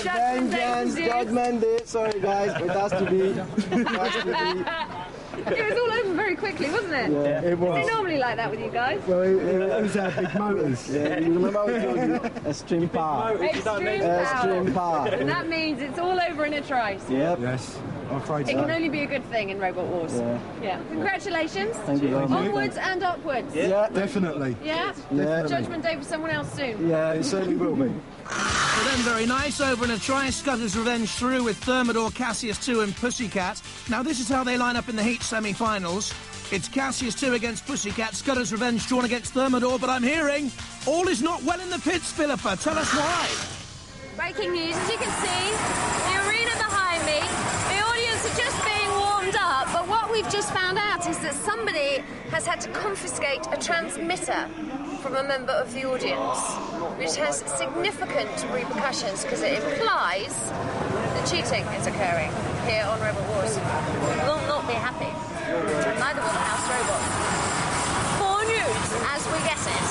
Vengeance, judgment day. Sorry, guys, it has to be. It was all over very quickly, wasn't it? Yeah, it was. Is it normally like that with you guys? Well, it was big motors. Yeah, you remember I told you? Extreme power. Extreme power. And that means it's all over in a trice. Yep. Yes. I'm afraid It can only be a good thing in Robot Wars. Yeah. Congratulations. Thank you very much. Onwards and upwards. Yeah, definitely. Yeah? Yeah. Judgment day for someone else soon. Yeah, it certainly will be. Well, then, very nice. Over in a try, Scutter's Revenge through with Thermidor, Cassius 2 and Pussycat. Now, this is how they line up in the heat semi-finals. It's Cassius 2 against Pussycat, Scutter's Revenge drawn against Thermidor, but I'm hearing all is not well in the pits, Phillipa. Tell us why. Breaking news, as you can see, the arena behind me, the audience are just being warmed up, but what we've just found out is that somebody has had to confiscate a transmitter from a member of the audience, which has significant repercussions because it implies that cheating is occurring here on Robot Wars. We will not be happy, and neither will the House Robot. More news as we get it.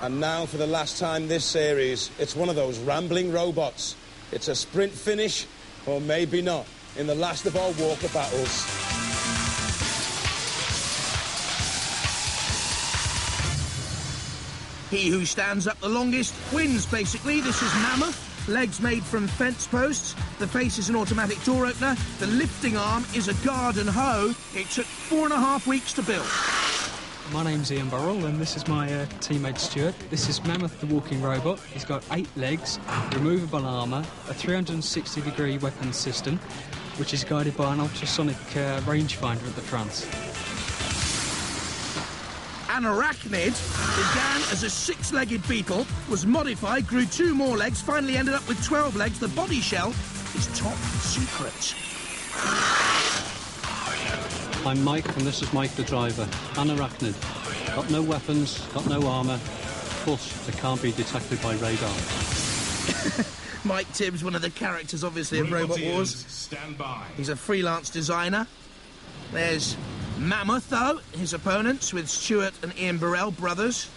And now for the last time this series, it's one of those rambling robots. It's a sprint finish, or maybe not, in the last of our walker battles. He who stands up the longest wins, basically. This is Mammoth. Legs made from fence posts. The face is an automatic door opener. The lifting arm is a garden hoe. It took 4.5 weeks to build. My name's Ian Burrell and this is my teammate Stuart. This is Mammoth the walking robot. He's got 8 legs, removable armour, a 360-degree weapon system, which is guided by an ultrasonic rangefinder at the front. Anarachnid began as a 6-legged beetle, was modified, grew 2 more legs, finally ended up with 12 legs. The body shell is top secret. I'm Mike, and this is Mike the driver. Anarachnid. Got no weapons, got no armour. Of course, it can't be detected by radar. Mike Tibbs, one of the characters, obviously, of Robot Wars. Stand by. He's a freelance designer. There's Mammoth, though, his opponents, with Stuart and Ian Burrell, brothers.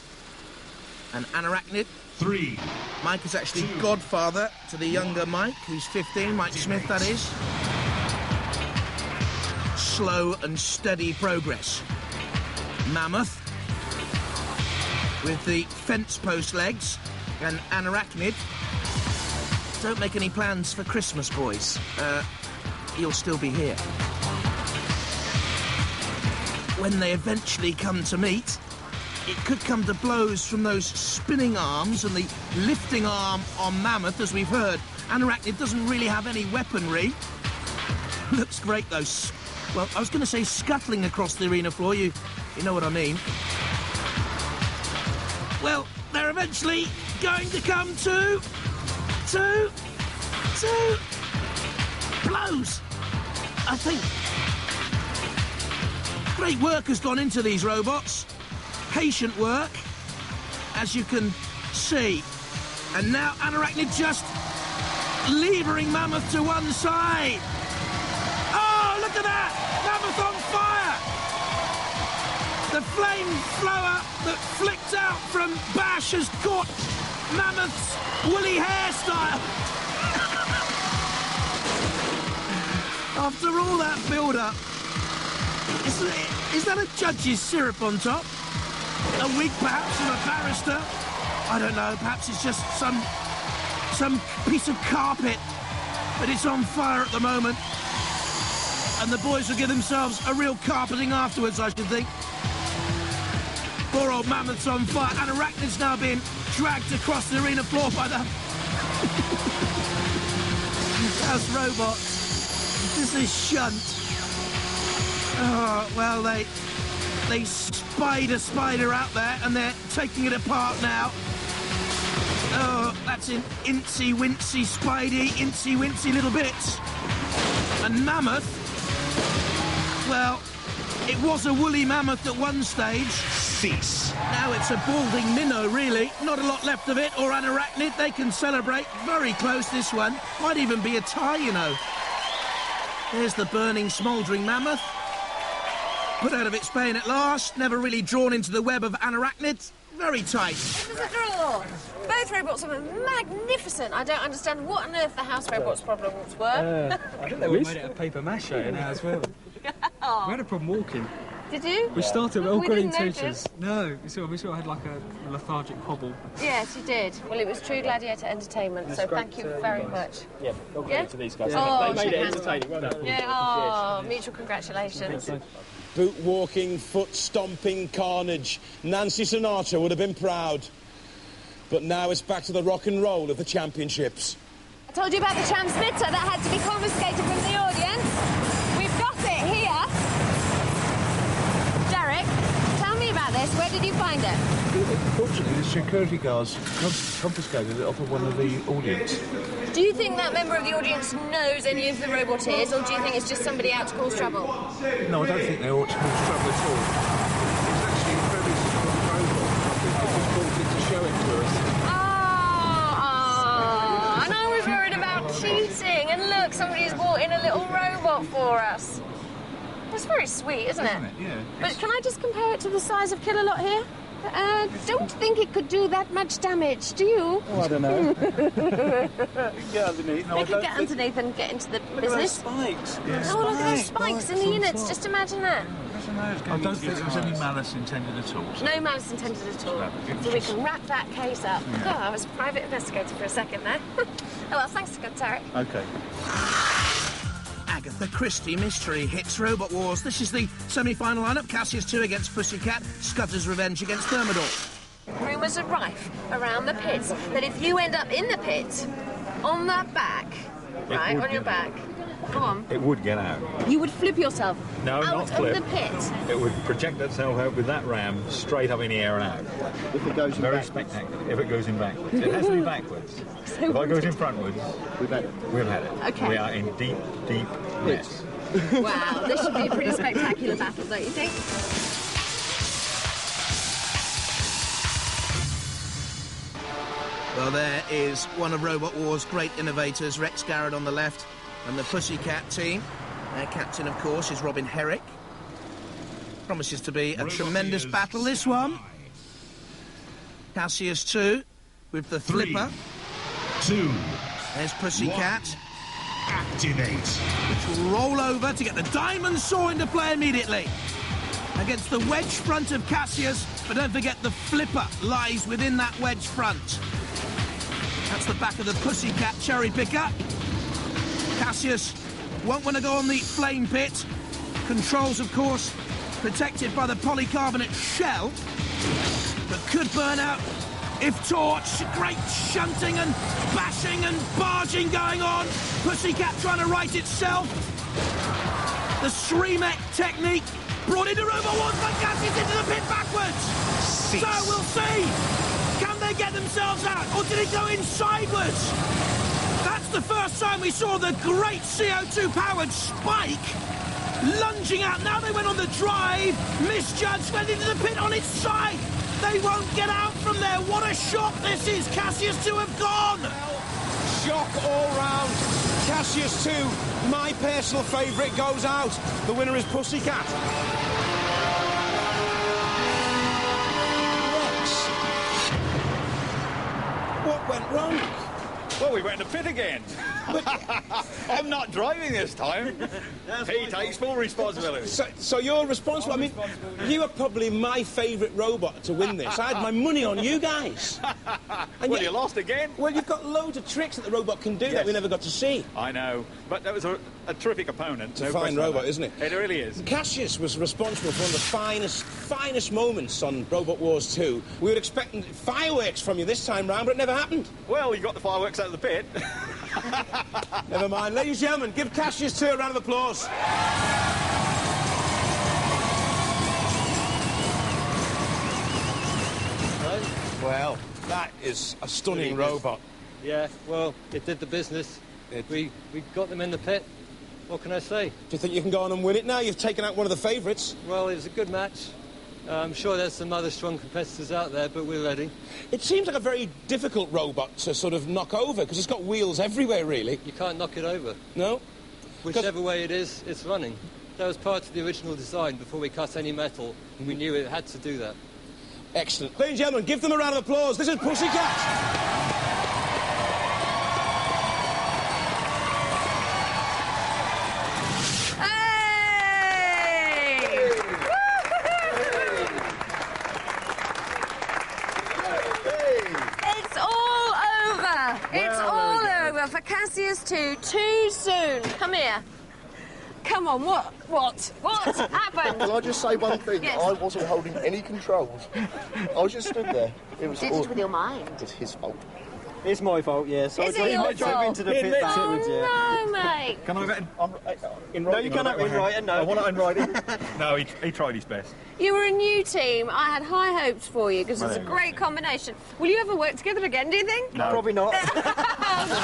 And Anarachnid. 3. Mike is actually godfather to the younger Mike, who's 15, Mike Smith, that is. Slow and steady progress. Mammoth with the fence post legs, and Anarachnid. Don't make any plans for Christmas, boys. You'll still be here. When they eventually come to meet, it could come to blows from those spinning arms and the lifting arm on Mammoth, as we've heard. Anarachnid doesn't really have any weaponry. Looks great, though. Well, I was going to say scuttling across the arena floor. You know what I mean. Well, they're eventually going to come to blows, I think. Great work has gone into these robots. Patient work, as you can see. And now Anarachnid just levering Mammoth to one side. Oh, look at that! Mammoth on fire! The flamethrower that flicked out from Bash has caught Mammoth's woolly hairstyle. After all that build-up, is that a judge's syrup on top? A wig, perhaps, from a barrister? I don't know, perhaps it's just some piece of carpet, but it's on fire at the moment. And the boys will give themselves a real carpeting afterwards, I should think. Poor old Mammoth's on fire. Anarachnid's now being dragged across the arena floor by the House Robot. This is shunt. Oh, well, they spied a spider out there, and they're taking it apart now. Oh, that's an incy-wincy Spidey, incy-wincy little bits. And Mammoth, well, it was a woolly mammoth at one stage. Cease. Now it's a balding minnow, really. Not a lot left of it, or Anarachnid. They can celebrate. Very close, this one. Might even be a tie, you know. There's the burning, smouldering mammoth. Put out of its pain at last. Never really drawn into the web of Anarachnid. very tight. It was a draw. Both robots were magnificent. I don't understand what on earth the house robots' problems were. I think they were made out of paper mache now as well. We had a problem walking. Did you? We started with all We good didn't intentions. No, we sort of had like a lethargic hobble. Yes, you did. Well, it was true gladiator entertainment, so thank you very much. Yeah, all credit to these guys. Oh, they made it shake hands. entertaining, well done. Yeah, oh, mutual congratulations. Boot-walking, foot-stomping carnage. Nancy Sinatra would have been proud. But now it's back to the rock and roll of the championships. I told you about the transmitter that had to be confiscated from the audience. We've got it here. Derek, tell me about this. Where did you find it? Fortunately, the security guards confiscated it off of one of the audience. Do you think that member of the audience knows any of the roboteers, or do you think it's just somebody out to cause trouble? No, I don't think they ought to cause trouble at all. It's actually a very strong robot. I think they just brought it to show it to us. Oh, and I was worried about cheating. And look, somebody's brought in a little robot for us. It's very sweet, isn't it? Yeah. But can I just compare it to the size of Killalot here? Don't think it could do that much damage, do you? Oh, I don't know. Get underneath. We could get underneath and get into the business. Spikes. Oh, look at those spikes in the units. Just imagine that. I don't think there was any malice intended at all. No malice intended at all. So we can wrap that case up. Yeah. Oh, I was a private investigator for a second there. Oh, well, thanks to Tarek. Okay. Agatha Christie mystery hits Robot Wars. This is the semi-final lineup. Cassius 2 against Pussycat. Scutter's revenge against Thermidor. Rumours are rife around the pit that if you end up in the pit, on that back, right, on your back, go on, It would get out. you would flip yourself No, out not flip. of the pit. It would project itself out with that ram straight up in the air and out. If it goes in Very backwards. spectacular. If it goes in backwards. It has to be backwards. If it goes in frontwards, We've had it. we've had it. Okay. We are in deep, deep mess. Wow, this should be a pretty spectacular battle, don't you think? Well, there is one of Robot Wars' great innovators, Rex Garrett on the left, and the Pussycat team. Their captain, of course, is Robin Herrick. Promises to be a tremendous battle, this one. Cassius 2 with the Phillipa. 2. There's Pussycat. Activate. Which will roll over to get the diamond saw into play immediately. Against the wedge front of Cassius, but don't forget the Phillipa lies within that wedge front. That's the back of the Pussycat cherry picker. Cassius won't want to go on the flame pit. Controls, of course, protected by the polycarbonate shell, but could burn out if torched. Great shunting and bashing and barging going on. Pussycat trying to right itself. The Shremek technique brought into Robot Wars by Cassius into the pit backwards. Cease. So we'll see. Can they get themselves out, or did it go in sideways? That's the first time we saw the great CO2-powered spike lunging out. Now they went on the drive, misjudged, went into the pit on its side. They won't get out from there. What a shock this is. Cassius 2 have gone. Shock all round. Cassius 2, my personal favourite, goes out. The winner is Pussycat. Rex, what went wrong? Well, we went in the pit again. I'm not driving this time. He takes full responsibility. So you're responsible. I mean, you are probably my favourite robot to win this. I had my money on you guys. And Well, you lost again. Well, you've got loads of tricks that the robot can do that we never got to see. I know, but that was a terrific opponent. It's a fine robot, isn't it? It really is. Cassius was responsible for one of the finest moments on Robot Wars 2. We were expecting fireworks from you this time round, but it never happened. Well, you got the fireworks out of the pit. Never mind. Ladies and gentlemen, give Cassius 2 a round of applause. Well, that is a stunning robot. Yeah, well, it did the business. We got them in the pit. What can I say? Do you think you can go on and win it now? You've taken out one of the favourites. Well, it was a good match. I'm sure there's some other strong competitors out there, but we're ready. It seems like a very difficult robot to sort of knock over, because it's got wheels everywhere, really. You can't knock it over. No? Whichever way it is, it's running. That was part of the original design. Before we cut any metal, we knew it had to do that. Excellent. Ladies and gentlemen, give them a round of applause. This is Pussycat. For Cassius too soon. Come here. Come on, what happened? Can I just say one thing? Yes. I wasn't holding any controls. I was just stood there. It was did it with your mind. It's his fault. It's my fault, yeah. So Is it your fault? drove into the pit backwards, yeah. Oh, no, mate. Can I have it in No, you cannot in writing, no. I want it in writing. No, he tried his best. You were a new team. I had high hopes for you because it's a great combination. Will you ever work together again, do you think? No. Probably not.